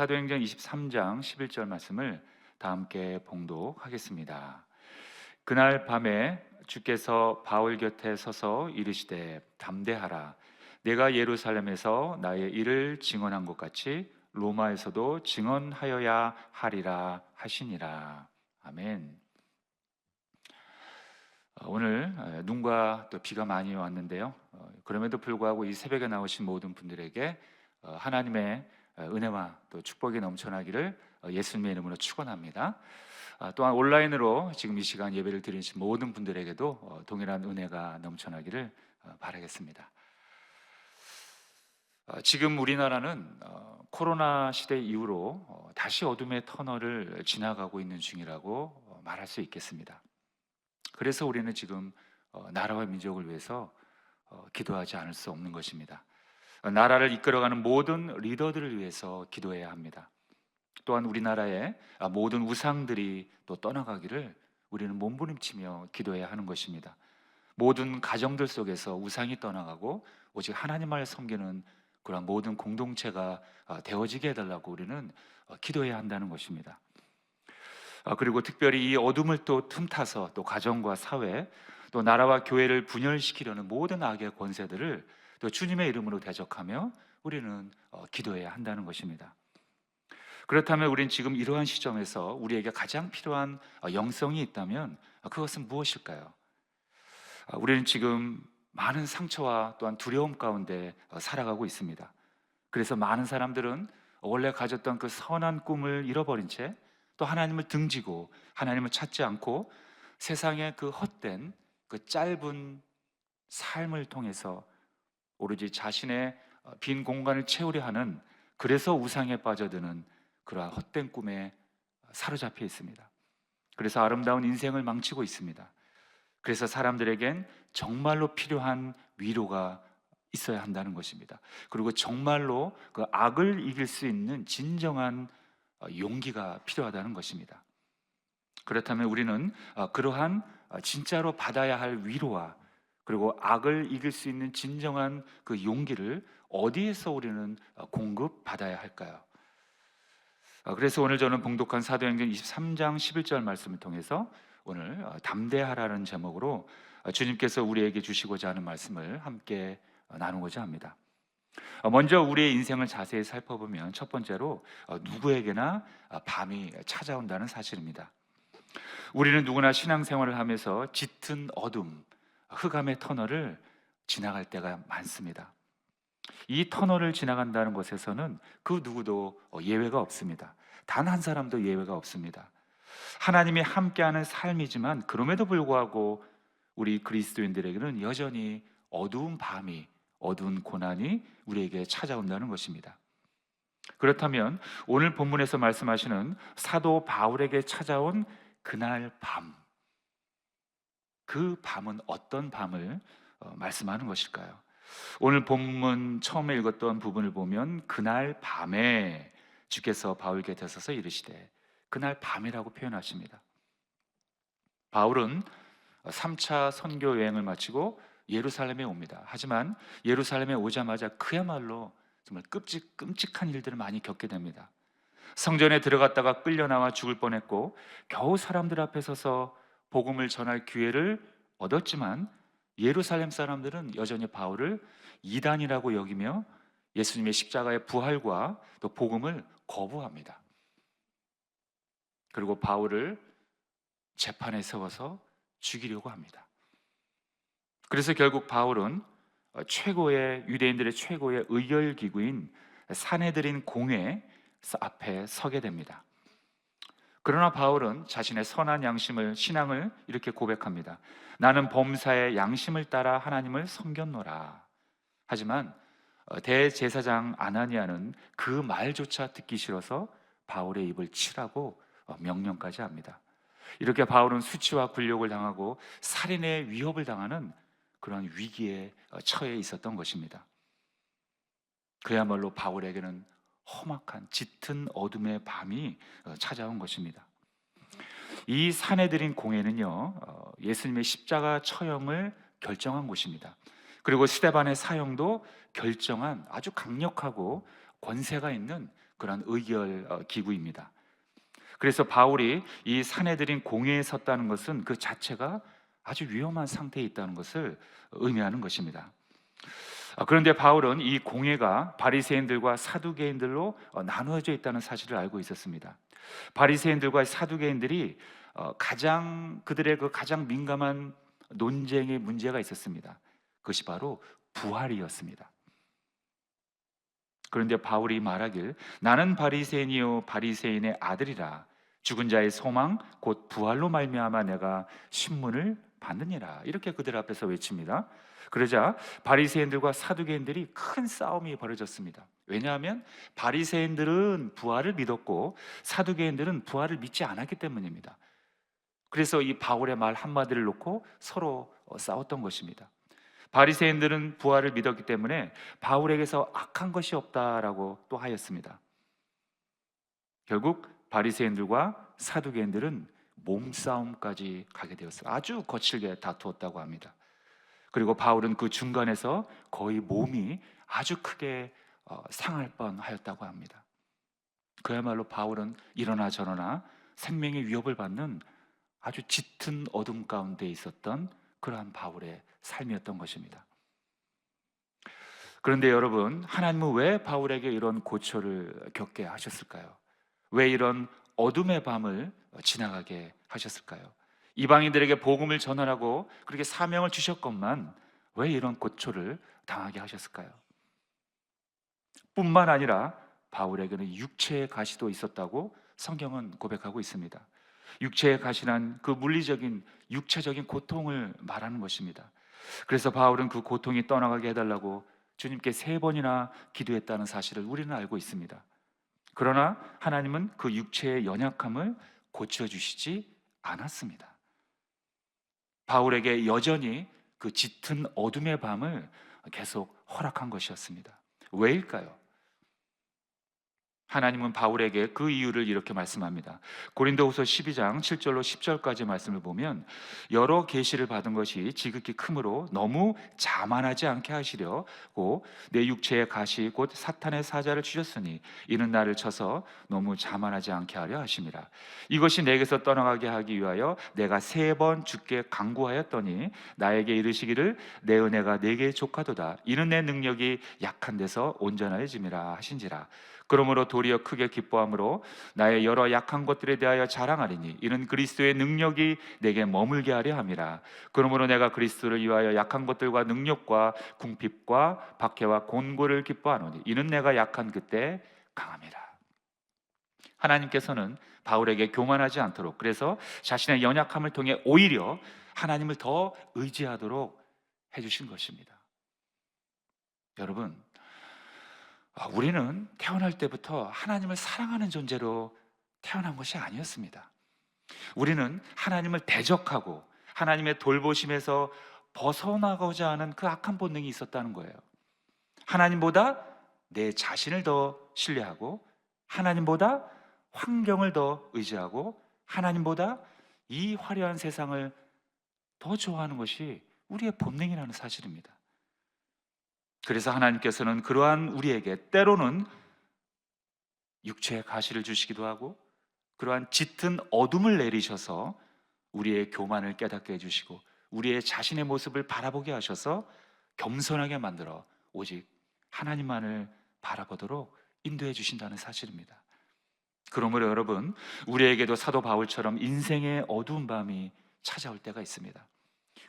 사도행전 23장 11절 말씀을 다 함께 봉독하겠습니다. 그날 밤에 주께서 바울 곁에 서서 이르시되 담대하라. 내가 예루살렘에서 나의 일을 증언한 것 같이 로마에서도 증언하여야 하리라 하시니라. 아멘. 오늘 눈과 또 비가 많이 왔는데요. 그럼에도 불구하고 이 새벽에 나오신 모든 분들에게 하나님의 은혜와 또 축복이 넘쳐나기를 예수님의 이름으로 축원합니다. 또한 온라인으로 지금 이 시간 예배를 드리신 모든 분들에게도 동일한 은혜가 넘쳐나기를 바라겠습니다. 지금 우리나라는 코로나 시대 이후로 다시 어둠의 터널을 지나가고 있는 중이라고 말할 수 있겠습니다. 그래서 우리는 지금 나라와 민족을 위해서 기도하지 않을 수 없는 것입니다. 나라를 이끌어가는 모든 리더들을 위해서 기도해야 합니다. 또한 우리나라의 모든 우상들이 또 떠나가기를 우리는 몸부림치며 기도해야 하는 것입니다. 모든 가정들 속에서 우상이 떠나가고 오직 하나님을 섬기는 그런 모든 공동체가 되어지게 해달라고 우리는 기도해야 한다는 것입니다. 그리고 특별히 이 어둠을 또 틈타서 또 가정과 사회 또 나라와 교회를 분열시키려는 모든 악의 권세들을 또 주님의 이름으로 대적하며 우리는 기도해야 한다는 것입니다. 그렇다면 우리는 지금 이러한 시점에서 우리에게 가장 필요한 영성이 있다면 그것은 무엇일까요? 우리는 지금 많은 상처와 또한 두려움 가운데 살아가고 있습니다. 그래서 많은 사람들은 원래 가졌던 그 선한 꿈을 잃어버린 채 또 하나님을 등지고 하나님을 찾지 않고 세상의 그 헛된 그 짧은 삶을 통해서 오로지 자신의 빈 공간을 채우려 하는, 그래서 우상에 빠져드는 그러한 헛된 꿈에 사로잡혀 있습니다. 그래서 아름다운 인생을 망치고 있습니다. 그래서 사람들에겐 정말로 필요한 위로가 있어야 한다는 것입니다. 그리고 정말로 그 악을 이길 수 있는 진정한 용기가 필요하다는 것입니다. 그렇다면 우리는 그러한 진짜로 받아야 할 위로와 그리고 악을 이길 수 있는 진정한 그 용기를 어디에서 우리는 공급받아야 할까요? 그래서 오늘 저는 봉독한 사도행전 23장 11절 말씀을 통해서 오늘 담대하라는 제목으로 주님께서 우리에게 주시고자 하는 말씀을 함께 나누고자 합니다. 먼저 우리의 인생을 자세히 살펴보면 첫 번째로 누구에게나 밤이 찾아온다는 사실입니다. 우리는 누구나 신앙생활을 하면서 짙은 어둠, 흑암의 터널을 지나갈 때가 많습니다. 이 터널을 지나간다는 것에서는 그 누구도 예외가 없습니다. 단 한 사람도 예외가 없습니다. 하나님이 함께하는 삶이지만 그럼에도 불구하고 우리 그리스도인들에게는 여전히 어두운 밤이, 어두운 고난이 우리에게 찾아온다는 것입니다. 그렇다면 오늘 본문에서 말씀하시는 사도 바울에게 찾아온 그날 밤, 그 밤은 어떤 밤을 말씀하는 것일까요? 오늘 본문 처음에 읽었던 부분을 보면 그날 밤에 주께서 바울 곁에 서서 이르시되, 그날 밤이라고 표현하십니다. 바울은 3차 선교 여행을 마치고 예루살렘에 옵니다. 하지만 예루살렘에 오자마자 그야말로 정말 끔찍한 일들을 많이 겪게 됩니다. 성전에 들어갔다가 끌려나와 죽을 뻔했고 겨우 사람들 앞에 서서 복음을 전할 기회를 얻었지만 예루살렘 사람들은 여전히 바울을 이단이라고 여기며 예수님의 십자가의 부활과 또 복음을 거부합니다. 그리고 바울을 재판에 세워서 죽이려고 합니다. 그래서 결국 바울은 유대인들의 최고의 의결기구인 산헤드린 공회 앞에 서게 됩니다. 그러나 바울은 자신의 선한 신앙을 이렇게 고백합니다. 나는 범사의 양심을 따라 하나님을 섬겼노라. 하지만 대제사장 아나니아는 그 말조차 듣기 싫어서 바울의 입을 치라고 명령까지 합니다. 이렇게 바울은 수치와 굴욕을 당하고 살인의 위협을 당하는 그런 위기에 처해 있었던 것입니다. 그야말로 바울에게는 험악한 짙은 어둠의 밤이 찾아온 것입니다. 이 산헤드린 공회는요, 예수님의 십자가 처형을 결정한 곳입니다. 그리고 스데반의 사형도 결정한 아주 강력하고 권세가 있는 그런 의결 기구입니다. 그래서 바울이 이 사내들인 공회에 섰다는 것은 그 자체가 아주 위험한 상태에 있다는 것을 의미하는 것입니다. 그런데 바울은 이 공회가 바리새인들과 사두개인들로 나누어져 있다는 사실을 알고 있었습니다. 바리새인들과 사두개인들이 그들의 그 가장 민감한 논쟁의 문제가 있었습니다. 그것이 바로 부활이었습니다. 그런데 바울이 말하길 나는 바리새인이요 바리새인의 아들이라 죽은 자의 소망 곧 부활로 말미암아 내가 신문을 받느니라 이렇게 그들 앞에서 외칩니다. 그러자 바리새인들과 사두개인들이 큰 싸움이 벌어졌습니다. 왜냐하면 바리새인들은 부활을 믿었고 사두개인들은 부활을 믿지 않았기 때문입니다. 그래서 이 바울의 말 한마디를 놓고 서로 싸웠던 것입니다. 바리새인들은 부활을 믿었기 때문에 바울에게서 악한 것이 없다라고 또 하였습니다. 결국 바리새인들과 사두개인들은 몸싸움까지 가게 되었어요. 아주 거칠게 다투었다고 합니다. 그리고 바울은 그 중간에서 거의 몸이 아주 크게 상할 뻔하였다고 합니다. 그야말로 바울은 이러나 저러나 생명의 위협을 받는 아주 짙은 어둠 가운데 있었던 그러한 바울의 삶이었던 것입니다. 그런데 여러분, 하나님은 왜 바울에게 이런 고초를 겪게 하셨을까요? 왜 이런 어둠의 밤을 지나가게 하셨을까요? 이방인들에게 복음을 전하라고 그렇게 사명을 주셨건만 왜 이런 고초를 당하게 하셨을까요? 뿐만 아니라 바울에게는 육체의 가시도 있었다고 성경은 고백하고 있습니다. 육체의 가시란 그 물리적인 육체적인 고통을 말하는 것입니다. 그래서 바울은 그 고통이 떠나가게 해달라고 주님께 3번이나 기도했다는 사실을 우리는 알고 있습니다. 그러나 하나님은 그 육체의 연약함을 고쳐주시지 않았습니다. 바울에게 여전히 그 짙은 어둠의 밤을 계속 허락한 것이었습니다. 왜일까요? 하나님은 바울에게 그 이유를 이렇게 말씀합니다. 고린도후서 12장 7절로 10절까지 말씀을 보면 여러 계시를 받은 것이 지극히 크므로 너무 자만하지 않게 하시려고 내 육체의 가시 곧 사탄의 사자를 주셨으니 이는 나를 쳐서 너무 자만하지 않게 하려 하심이라. 이것이 내게서 떠나가게 하기 위하여 내가 3번 주께 간구하였더니 나에게 이르시기를 내 은혜가 내게 족하도다. 이는 내 능력이 약한 데서 온전하여짐이라 하신지라. 그러므로 도리어 크게 기뻐함으로 나의 여러 약한 것들에 대하여 자랑하리니 이는 그리스도의 능력이 내게 머물게 하려 함이라. 그러므로 내가 그리스도를 위하여 약한 것들과 능력과 궁핍과 박해와 곤고를 기뻐하노니 이는 내가 약한 그때 강함이라. 하나님께서는 바울에게 교만하지 않도록, 그래서 자신의 연약함을 통해 오히려 하나님을 더 의지하도록 해주신 것입니다. 여러분, 우리는 태어날 때부터 하나님을 사랑하는 존재로 태어난 것이 아니었습니다. 우리는 하나님을 대적하고 하나님의 돌보심에서 벗어나고자 하는 그 악한 본능이 있었다는 거예요. 하나님보다 내 자신을 더 신뢰하고 하나님보다 환경을 더 의지하고 하나님보다 이 화려한 세상을 더 좋아하는 것이 우리의 본능이라는 사실입니다. 그래서 하나님께서는 그러한 우리에게 때로는 육체의 가시를 주시기도 하고 그러한 짙은 어둠을 내리셔서 우리의 교만을 깨닫게 해주시고 우리의 자신의 모습을 바라보게 하셔서 겸손하게 만들어 오직 하나님만을 바라보도록 인도해 주신다는 사실입니다. 그러므로 여러분, 우리에게도 사도 바울처럼 인생의 어두운 밤이 찾아올 때가 있습니다.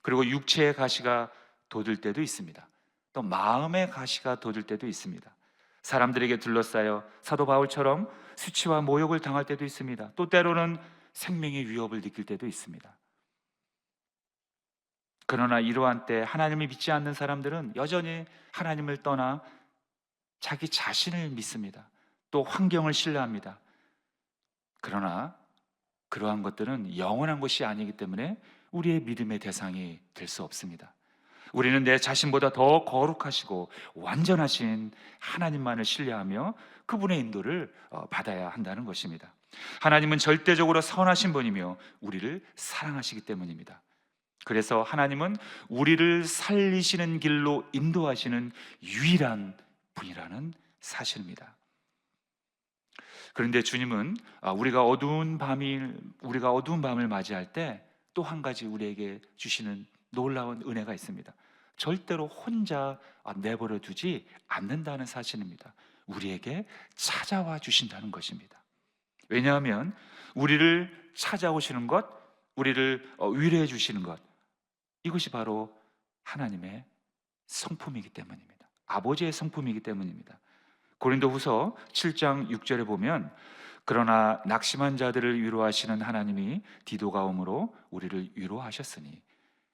그리고 육체의 가시가 돋을 때도 있습니다. 또 마음의 가시가 돋을 때도 있습니다. 사람들에게 둘러싸여 사도 바울처럼 수치와 모욕을 당할 때도 있습니다. 또 때로는 생명의 위협을 느낄 때도 있습니다. 그러나 이러한 때 하나님을 믿지 않는 사람들은 여전히 하나님을 떠나 자기 자신을 믿습니다. 또 환경을 신뢰합니다. 그러나 그러한 것들은 영원한 것이 아니기 때문에 우리의 믿음의 대상이 될 수 없습니다. 우리는 내 자신보다 더 거룩하시고 완전하신 하나님만을 신뢰하며 그분의 인도를 받아야 한다는 것입니다. 하나님은 절대적으로 선하신 분이며 우리를 사랑하시기 때문입니다. 그래서 하나님은 우리를 살리시는 길로 인도하시는 유일한 분이라는 사실입니다. 그런데 주님은 우리가 어두운 밤을 맞이할 때 또 한 가지 우리에게 주시는 놀라운 은혜가 있습니다. 절대로 혼자 내버려 두지 않는다는 사실입니다. 우리에게 찾아와 주신다는 것입니다. 왜냐하면 우리를 찾아오시는 것, 우리를 위로해 주시는 것, 이것이 바로 하나님의 성품이기 때문입니다. 아버지의 성품이기 때문입니다. 고린도후서 7장 6절에 보면 그러나 낙심한 자들을 위로하시는 하나님이 디도가 오므로 우리를 위로하셨으니,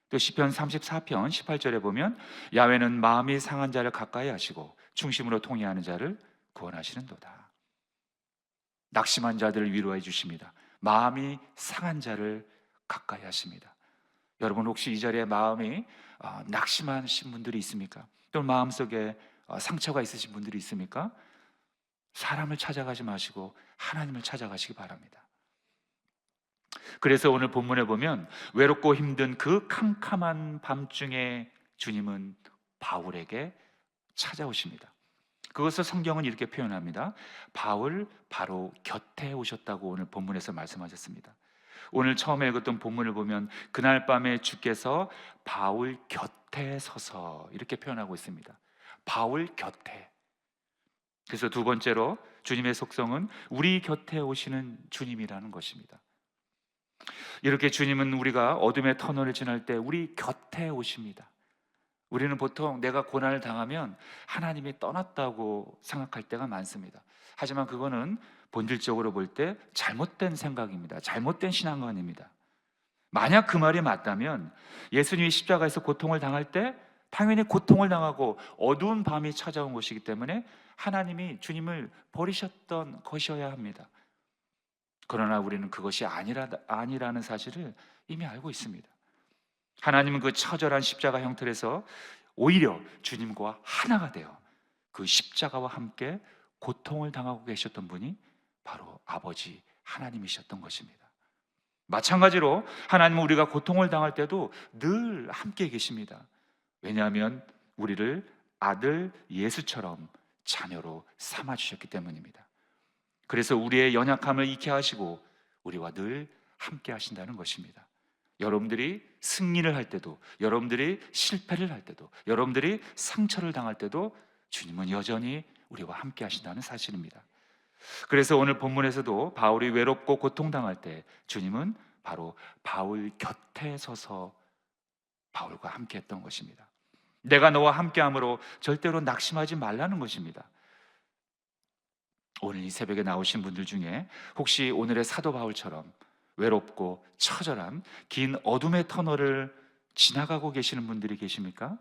또 시편 34편 18절에 보면 야훼는 마음이 상한 자를 가까이 하시고 중심으로 통회하는 자를 구원하시는도다. 낙심한 자들을 위로해 주십니다. 마음이 상한 자를 가까이 하십니다. 여러분, 혹시 이 자리에 마음이 낙심하신 분들이 있습니까? 또는 마음속에 상처가 있으신 분들이 있습니까? 사람을 찾아가지 마시고 하나님을 찾아가시기 바랍니다. 그래서 오늘 본문에 보면 외롭고 힘든 그 캄캄한 밤중에 주님은 바울에게 찾아오십니다. 그것을 성경은 이렇게 표현합니다. 바울 바로 곁에 오셨다고 오늘 본문에서 말씀하셨습니다. 오늘 처음에 읽었던 본문을 보면 그날 밤에 주께서 바울 곁에 서서 이렇게 표현하고 있습니다. 바울 곁에. 그래서 두 번째로 주님의 속성은 우리 곁에 오시는 주님이라는 것입니다. 이렇게 주님은 우리가 어둠의 터널을 지날 때 우리 곁에 오십니다. 우리는 보통 내가 고난을 당하면 하나님이 떠났다고 생각할 때가 많습니다. 하지만 그거는 본질적으로 볼 때 잘못된 생각입니다. 잘못된 신앙관입니다. 만약 그 말이 맞다면 예수님이 십자가에서 고통을 당할 때 당연히 고통을 당하고 어두운 밤이 찾아온 것이기 때문에 하나님이 주님을 버리셨던 것이어야 합니다. 그러나 우리는 그것이 아니라는 사실을 이미 알고 있습니다. 하나님은 그 처절한 십자가 형틀에서 오히려 주님과 하나가 되어 그 십자가와 함께 고통을 당하고 계셨던 분이 바로 아버지 하나님이셨던 것입니다. 마찬가지로 하나님은 우리가 고통을 당할 때도 늘 함께 계십니다. 왜냐하면 우리를 아들 예수처럼 자녀로 삼아주셨기 때문입니다. 그래서 우리의 연약함을 잊게 하시고 우리와 늘 함께 하신다는 것입니다. 여러분들이 승리를 할 때도, 여러분들이 실패를 할 때도, 여러분들이 상처를 당할 때도 주님은 여전히 우리와 함께 하신다는 사실입니다. 그래서 오늘 본문에서도 바울이 외롭고 고통당할 때 주님은 바로 바울 곁에 서서 바울과 함께 했던 것입니다. 내가 너와 함께함으로 절대로 낙심하지 말라는 것입니다. 오늘 이 새벽에 나오신 분들 중에 혹시 오늘의 사도 바울처럼 외롭고 처절한 긴 어둠의 터널을 지나가고 계시는 분들이 계십니까?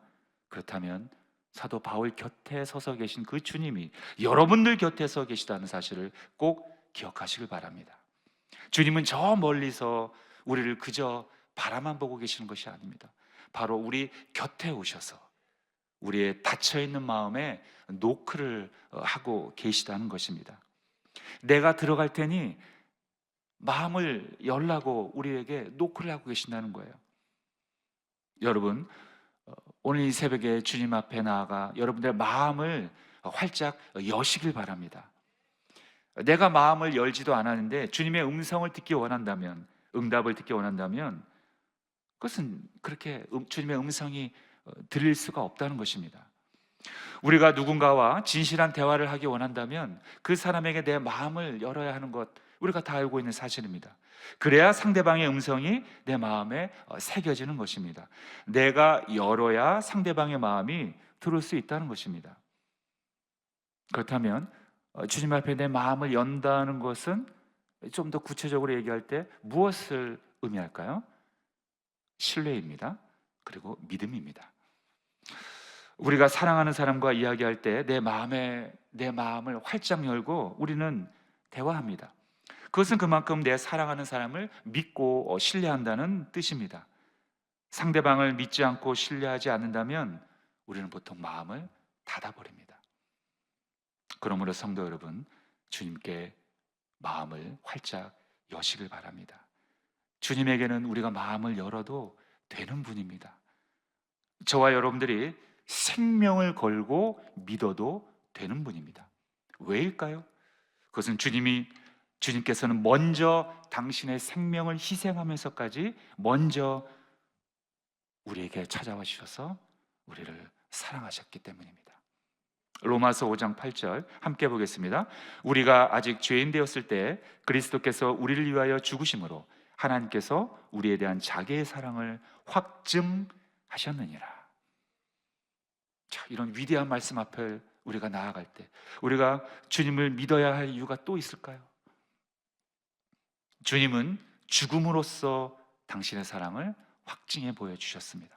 그렇다면 사도 바울 곁에 서서 계신 그 주님이 여러분들 곁에 서 계시다는 사실을 꼭 기억하시길 바랍니다. 주님은 저 멀리서 우리를 그저 바라만 보고 계시는 것이 아닙니다. 바로 우리 곁에 오셔서 우리의 닫혀있는 마음에 노크를 하고 계시다는 것입니다. 내가 들어갈 테니 마음을 열라고 우리에게 노크를 하고 계신다는 거예요. 여러분, 오늘 이 새벽에 주님 앞에 나아가 여러분들의 마음을 활짝 여시길 바랍니다. 내가 마음을 열지도 않았는데 주님의 음성을 듣기 원한다면, 응답을 듣기 원한다면 그것은 그렇게 주님의 음성이 들릴 수가 없다는 것입니다. 우리가 누군가와 진실한 대화를 하기 원한다면 그 사람에게 내 마음을 열어야 하는 것, 우리가 다 알고 있는 사실입니다. 그래야 상대방의 음성이 내 마음에 새겨지는 것입니다. 내가 열어야 상대방의 마음이 들을 수 있다는 것입니다. 그렇다면 주님 앞에 내 마음을 연다는 것은 좀 더 구체적으로 얘기할 때 무엇을 의미할까요? 신뢰입니다. 그리고 믿음입니다. 우리가 사랑하는 사람과 이야기할 때 내 마음을 활짝 열고 우리는 대화합니다. 그것은 그만큼 내 사랑하는 사람을 믿고 신뢰한다는 뜻입니다. 상대방을 믿지 않고 신뢰하지 않는다면 우리는 보통 마음을 닫아버립니다. 그러므로 성도 여러분, 주님께 마음을 활짝 여시길 바랍니다. 주님에게는 우리가 마음을 열어도 되는 분입니다. 저와 여러분들이 생명을 걸고 믿어도 되는 분입니다. 왜일까요? 그것은 주님께서는 먼저 당신의 생명을 희생하면서까지 먼저 우리에게 찾아와 주셔서 우리를 사랑하셨기 때문입니다. 로마서 5장 8절 함께 보겠습니다. 우리가 아직 죄인 되었을 때 그리스도께서 우리를 위하여 죽으심으로 하나님께서 우리에 대한 자기의 사랑을 확증하셨느니라. 자, 이런 위대한 말씀 앞에 우리가 나아갈 때 우리가 주님을 믿어야 할 이유가 또 있을까요? 주님은 죽음으로써 당신의 사랑을 확증해 보여주셨습니다.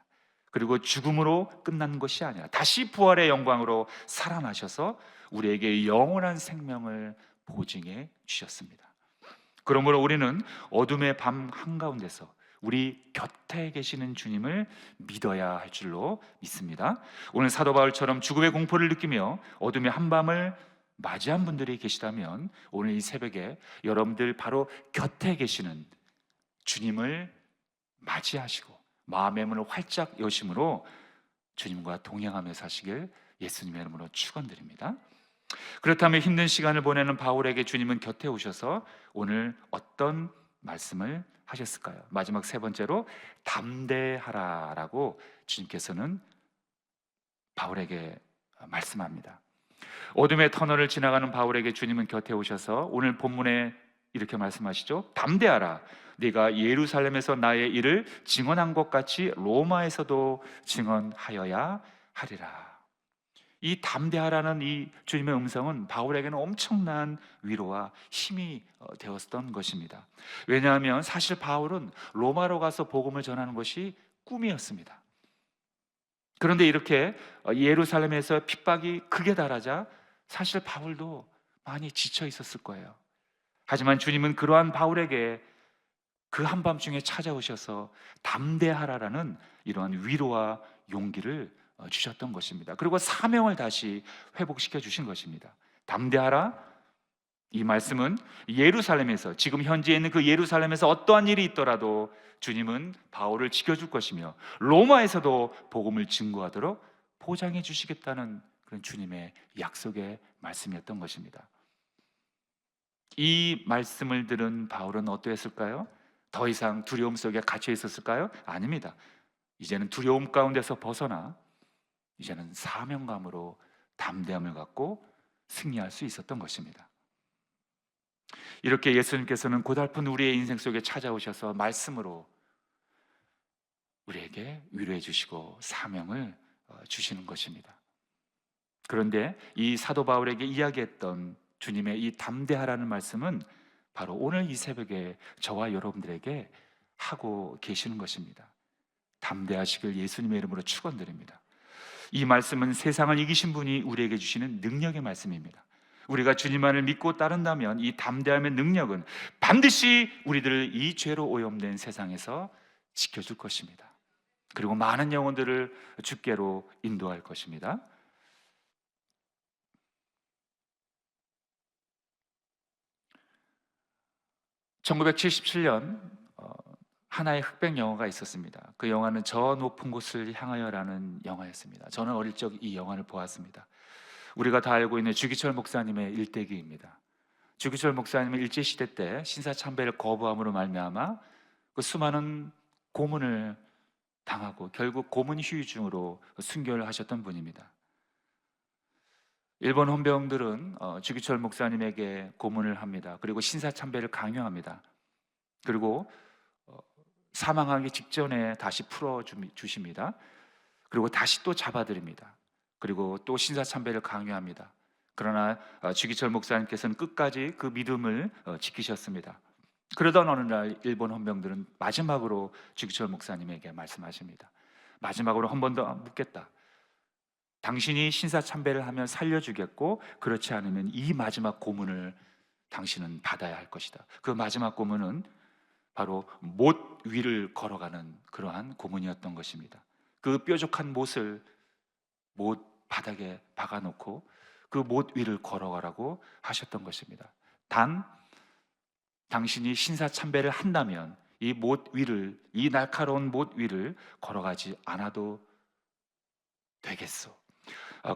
그리고 죽음으로 끝난 것이 아니라 다시 부활의 영광으로 살아나셔서 우리에게 영원한 생명을 보증해 주셨습니다. 그러므로 우리는 어둠의 밤 한가운데서 우리 곁에 계시는 주님을 믿어야 할 줄로 믿습니다. 오늘 사도 바울처럼 죽음의 공포를 느끼며 어둠의 한밤을 맞이한 분들이 계시다면 오늘 이 새벽에 여러분들 바로 곁에 계시는 주님을 맞이하시고 마음의 문을 활짝 여심으로 주님과 동행하며 사시길 예수님의 이름으로 축원드립니다. 그렇다면 힘든 시간을 보내는 바울에게 주님은 곁에 오셔서 오늘 어떤 말씀을 하셨을까요? 마지막 세 번째로 담대하라라고 주님께서는 바울에게 말씀합니다. 어둠의 터널을 지나가는 바울에게 주님은 곁에 오셔서 오늘 본문에 이렇게 말씀하시죠. 담대하라. 네가 예루살렘에서 나의 일을 증언한 것 같이 로마에서도 증언하여야 하리라. 이 담대하라는 이 주님의 음성은 바울에게는 엄청난 위로와 힘이 되었던 것입니다. 왜냐하면 사실 바울은 로마로 가서 복음을 전하는 것이 꿈이었습니다. 그런데 이렇게 예루살렘에서 핍박이 극에 달하자 사실 바울도 많이 지쳐 있었을 거예요. 하지만 주님은 그러한 바울에게 그 한밤중에 찾아오셔서 담대하라라는 이러한 위로와 용기를 주셨던 것입니다. 그리고 사명을 다시 회복시켜 주신 것입니다. 담대하라. 이 말씀은 예루살렘에서 지금 현재 있는 그 예루살렘에서 어떠한 일이 있더라도 주님은 바울을 지켜줄 것이며 로마에서도 복음을 증거하도록 보장해 주시겠다는 그런 주님의 약속의 말씀이었던 것입니다. 이 말씀을 들은 바울은 어떠했을까요? 더 이상 두려움 속에 갇혀 있었을까요? 아닙니다. 이제는 두려움 가운데서 벗어나 이제는 사명감으로 담대함을 갖고 승리할 수 있었던 것입니다. 이렇게 예수님께서는 고달픈 우리의 인생 속에 찾아오셔서 말씀으로 우리에게 위로해 주시고 사명을 주시는 것입니다. 그런데 이 사도 바울에게 이야기했던 주님의 이 담대하라는 말씀은 바로 오늘 이 새벽에 저와 여러분들에게 하고 계시는 것입니다. 담대하시길 예수님의 이름으로 축원드립니다. 이 말씀은 세상을 이기신 분이 우리에게 주시는 능력의 말씀입니다. 우리가 주님만을 믿고 따른다면 이 담대함의 능력은 반드시 우리들을 이 죄로 오염된 세상에서 지켜줄 것입니다. 그리고 많은 영혼들을 주께로 인도할 것입니다. (1977년) 하나의 흑백 영화가 있었습니다. 그 영화는 저 높은 곳을 향하여라는 영화였습니다. 저는 어릴 적 이 영화를 보았습니다. 우리가 다 알고 있는 주기철 목사님의 일대기입니다. 주기철 목사님은 일제시대 때 신사참배를 거부함으로 말미암아 그 수많은 고문을 당하고 결국 고문 후유증으로 순교를 하셨던 분입니다. 일본 헌병들은 주기철 목사님에게 고문을 합니다. 그리고 신사참배를 강요합니다. 그리고 사망하기 직전에 다시 풀어주십니다. 그리고 다시 또 잡아들입니다. 그리고 또 신사참배를 강요합니다. 그러나 주기철 목사님께서는 끝까지 그 믿음을 지키셨습니다. 그러던 어느 날 일본 헌병들은 마지막으로 주기철 목사님에게 말씀하십니다. 마지막으로 한 번 더 묻겠다. 당신이 신사참배를 하면 살려주겠고 그렇지 않으면 이 마지막 고문을 당신은 받아야 할 것이다. 그 마지막 고문은 바로 못 위를 걸어가는 그러한 고문이었던 것입니다. 그 뾰족한 못을 못 바닥에 박아놓고 그 못 위를 걸어가라고 하셨던 것입니다. 단 당신이 신사참배를 한다면 이 못 위를, 이 날카로운 못 위를 걸어가지 않아도 되겠소.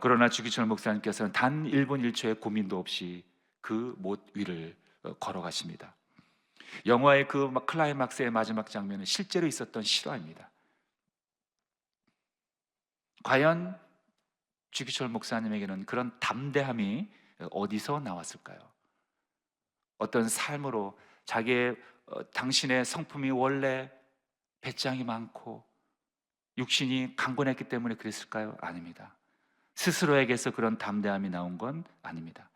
그러나 주기철 목사님께서는 단 1분 1초의 고민도 없이 그 못 위를 걸어가십니다. 영화의 그 클라이막스의 마지막 장면은 실제로 있었던 실화입니다. 과연 주기철 목사님에게는 그런 담대함이 어디서 나왔을까요? 어떤 삶으로 자기의 당신의 성품이 원래 배짱이 많고 육신이 강건했기 때문에 그랬을까요? 아닙니다. 스스로에게서 그런 담대함이 나온 건 아닙니다.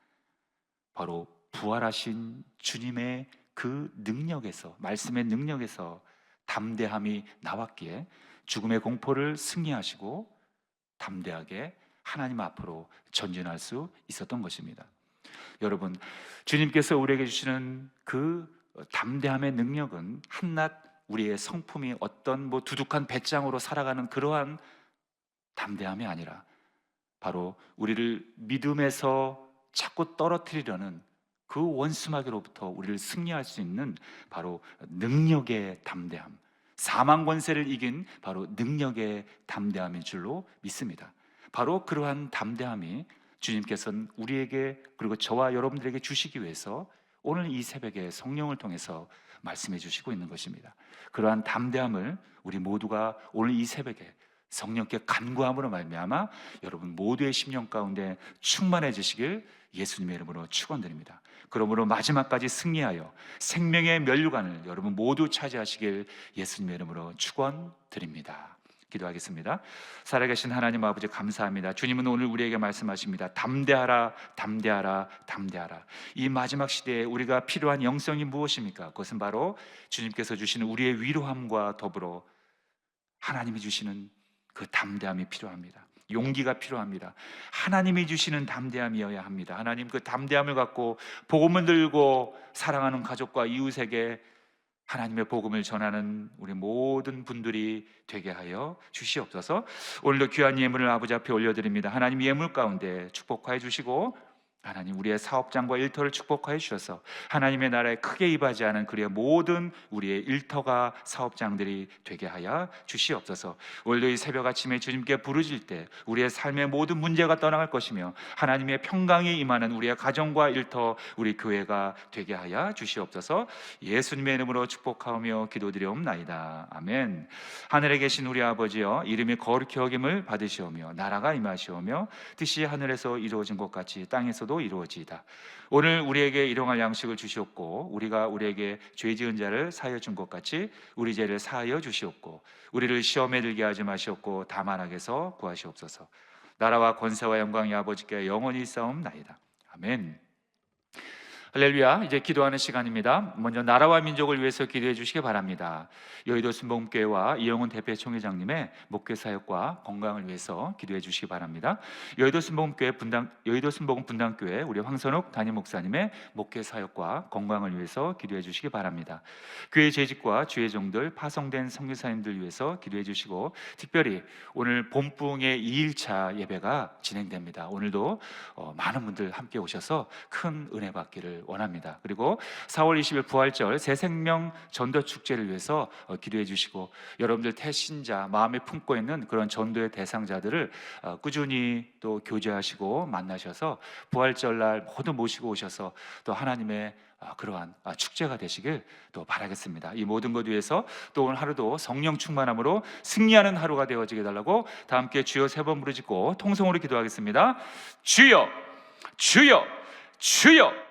바로 부활하신 주님의 그 능력에서, 말씀의 능력에서 담대함이 나왔기에 죽음의 공포를 승리하시고 담대하게 하나님 앞으로 전진할 수 있었던 것입니다. 여러분, 주님께서 우리에게 주시는 그 담대함의 능력은 한낱 우리의 성품이 어떤 두둑한 배짱으로 살아가는 그러한 담대함이 아니라 바로 우리를 믿음에서 자꾸 떨어뜨리려는 그 원수마귀로부터 우리를 승리할 수 있는 바로 능력의 담대함, 사망 권세를 이긴 바로 능력의 담대함인 줄로 믿습니다. 바로 그러한 담대함이 주님께서는 우리에게, 그리고 저와 여러분들에게 주시기 위해서 오늘 이 새벽에 성령을 통해서 말씀해 주시고 있는 것입니다. 그러한 담대함을 우리 모두가 오늘 이 새벽에 성령께 간구함으로 말미암아 여러분 모두의 심령 가운데 충만해지시길 예수님의 이름으로 축원드립니다. 그러므로 마지막까지 승리하여 생명의 면류관을 여러분 모두 차지하시길 예수님의 이름으로 축원드립니다. 기도하겠습니다. 살아계신 하나님 아버지, 감사합니다. 주님은 오늘 우리에게 말씀하십니다. 담대하라, 담대하라, 담대하라. 이 마지막 시대에 우리가 필요한 영성이 무엇입니까? 그것은 바로 주님께서 주시는 우리의 위로함과 더불어 하나님이 주시는 그 담대함이 필요합니다. 용기가 필요합니다. 하나님이 주시는 담대함이어야 합니다. 하나님, 그 담대함을 갖고 복음을 들고 사랑하는 가족과 이웃에게 하나님의 복음을 전하는 우리 모든 분들이 되게 하여 주시옵소서. 오늘도 귀한 예물을 아버지 앞에 올려드립니다. 하나님, 예물 가운데 축복하여 주시고 하나님, 우리의 사업장과 일터를 축복하여 주셔서 하나님의 나라에 크게 임하지 그리의 모든 우리의 일터가 사업장들이 되게 하여 주시옵소서. 오늘도 이 새벽 아침에 주님께 부르실 때 우리의 삶의 모든 문제가 떠나갈 것이며 하나님의 평강이 임하는 우리의 가정과 일터, 우리 교회가 되게 하여 주시옵소서. 예수님의 이름으로 축복하며 기도드리옵나이다. 아멘. 하늘에 계신 우리 아버지여, 이름이 거룩히 여김을 받으시오며 나라가 임하시오며 뜻이 하늘에서 이루어진 것 같이 땅에서도 이루어지이다. 오늘 우리에게 일용할 양식을 주시옵고 우리가 우리에게 죄 지은 자를 사하여 준 것 같이 우리 죄를 사하여 주시옵고 우리를 시험에 들게 하지 마시옵고 다만 악에서 구하시옵소서. 나라와 권세와 영광이 아버지께 영원히 있사옵나이다. 아멘. 할렐루야. 이제 기도하는 시간입니다. 먼저 나라와 민족을 위해서 기도해 주시기 바랍니다. 여의도 순복음교회와 이영훈 대표총회장님의 목회 사역과 건강을 위해서 기도해 주시기 바랍니다. 여의도 순복음 분당교회 우리 황선욱 담임 목사님의 목회 사역과 건강을 위해서 기도해 주시기 바랍니다. 교회 재직과 주의 종들, 파송된 선교사님들 위해서 기도해 주시고, 특별히 오늘 봄부흥의 2일차 예배가 진행됩니다. 오늘도 많은 분들 함께 오셔서 큰 은혜 받기를 원합니다. 그리고 4월 20일 부활절 새생명 전도 축제를 위해서 기도해 주시고, 여러분들 태신자 마음에 품고 있는 그런 전도의 대상자들을 꾸준히 또 교제하시고 만나셔서 부활절날 모두 모시고 오셔서 또 하나님의 그러한 축제가 되시길 또 바라겠습니다. 이 모든 것 위해서 또 오늘 하루도 성령 충만함으로 승리하는 하루가 되어지게 달라고 다 함께 주여 3번 부르짖고 통성으로 기도하겠습니다. 주여, 주여, 주여.